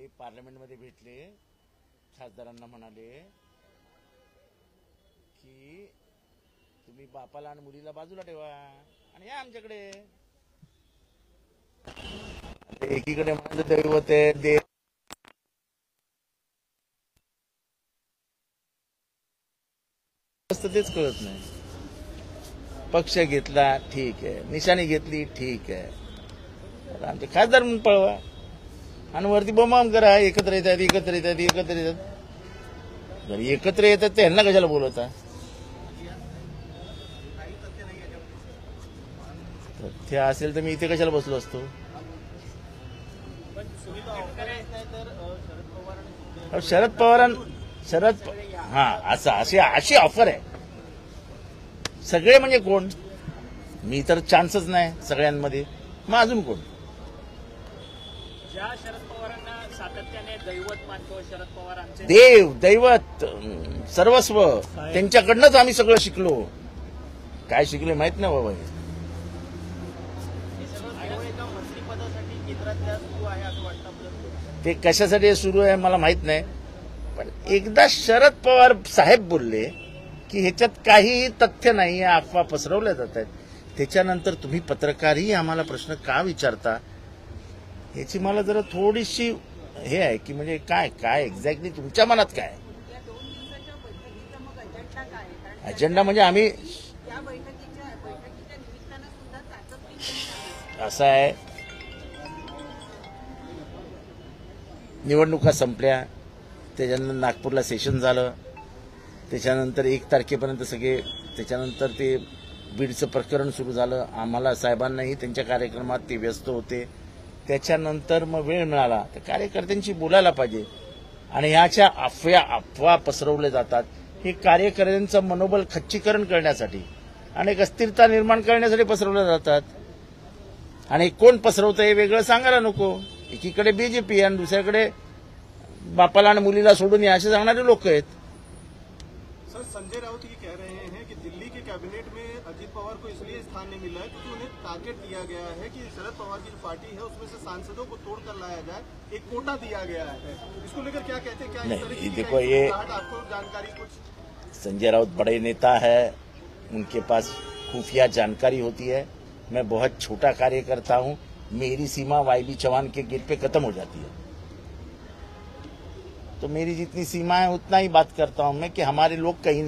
ते पार्लमेंटमध्ये भेटले, खासदारांना म्हणाले की तुम्ही बापाला आणि मुलीला बाजूला ठेवा आणि या आमच्याकडे. एकीकडे माझं दैवत आहे देव, तेच कळत नाही. पक्ष घेतला ठीक आहे, निशाणी घेतली ठीक आहे, आमचे खासदार म्हणून पळवा आणि वरती बोंबाम करा. एकत्र येतात एकत्र येतात एकत्र येतात. जर एकत्र येतात तर ह्यांना कशाला बोलवता? तथ्य असेल तर मी इथे कशाला बसलो असतो? शरद पवार हा अशी ऑफर आहे. सगळे म्हणजे कोण? मी तर चान्सच नाही सगळ्यांमध्ये, मग अजून कोण? ज्या शरद पवारांना सातत्याने दैवत मानतो, शरद पवारांचे देव दैवत सर्वस्व, त्यांच्याकडनंच आम्ही सगळं शिकलो. काय शिकले माहित नाही बाबा. ते कशासाठी सुरू आहे मला माहित नाही, पण एकदा शरद पवार साहेब बोलले की ह्याच्यात काहीही तथ्य नाही, अफवा पसरवल्या जात आहेत. त्याच्यानंतर तुम्ही पत्रकारही आम्हाला प्रश्न का विचारता याची मला जरा थोडीशी हे आहे की म्हणजे काय काय एक्झॅक्टली तुमच्या मनात काय? अजेंडा म्हणजे आम्ही असं आहे, निवडणुका संपल्या, त्याच्यानंतर नागपूरला सेशन झालं, त्याच्यानंतर 1 तारखेपर्यंत सगळे, त्याच्यानंतर ते बीडचं प्रकरण सुरू झालं. आम्हाला साहेबांनाही त्यांच्या कार्यक्रमात ते व्यस्त होते. त्याच्यानंतर मग वेळ मिळाला तर कार्यकर्त्यांशी बोलायला पाहिजे. आणि ह्याच्या अफवा पसरवल्या जातात. हे कार्यकर्त्यांचं मनोबल खच्चीकरण करण्यासाठी आणि एक अस्थिरता निर्माण करण्यासाठी पसरवल्या जातात. आणि कोण पसरवतं हे वेगळं सांगायला नको. एकीकडे बीजेपी आणि दुसऱ्याकडे बापाला आणि मुलीला सोडून या असे सांगणारे लोक आहेत. सर, संजय राउत ये कह रहे हैं कि दिल्ली के कैबिनेट में अजीत पवार को इसलिए स्थान नहीं मिला है क्योंकि उन्हें टारगेट दिया गया है कि शरद पवार की जो पार्टी है उसमें से सांसदों को तोड़कर लाया जाए, एक कोटा दिया गया है. इसको लेकर क्या कहते हैं? क्या नहीं, देखो ये आपको जानकारी कुछ? संजय राउत बड़े नेता है, उनके पास खुफिया जानकारी होती है. मैं बहुत छोटा कार्यकर्ता हूं, मेरी सीमा वाईबी चौहान के गेट पे खत्म हो जाती है. तो मेरी जितनी सीमा है उतना ही बात करता हूं मैं कि हमारे लोग कहीं